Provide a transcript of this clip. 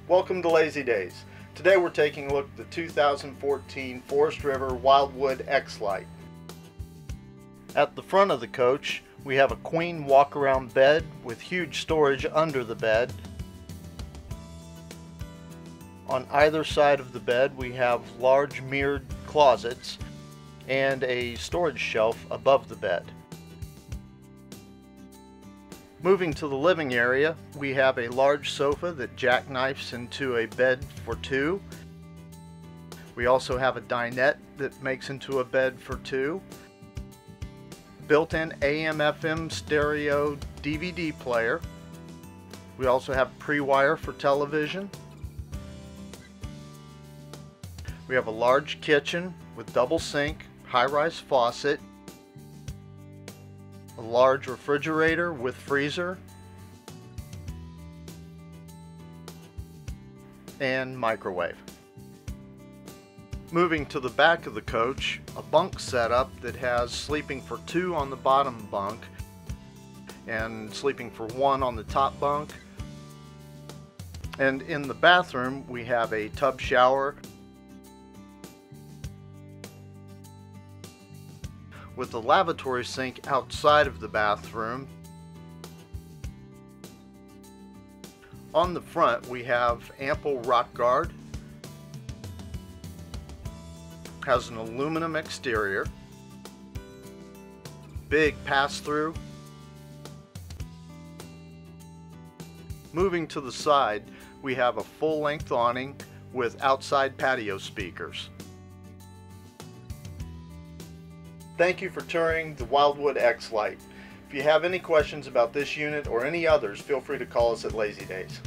Welcome to Lazy Days. Today we're taking a look at the 2014 Forest River Wildwood X-Lite. At the front of the coach we have a queen walk-around bed with huge storage under the bed. On either side of the bed we have large mirrored closets and a storage shelf above the bed. Moving to the living area, we have a large sofa that jackknifes into a bed for two. We also have a dinette that makes into a bed for two. Built-in AM/FM stereo DVD player. We also have pre-wire for television. We have a large kitchen with double sink, high-rise faucet, a large refrigerator with freezer, and microwave. Moving to the back of the coach, a bunk setup that has sleeping for two on the bottom bunk and sleeping for one on the top bunk. And in the bathroom we have a tub shower with a lavatory sink outside of the bathroom. On the front we have ample rock guard, has an aluminum exterior, big pass-through. Moving to the side we have a full-length awning with outside patio speakers. Thank you for touring the Wildwood X-Lite. If you have any questions about this unit or any others, feel free to call us at Lazy Days.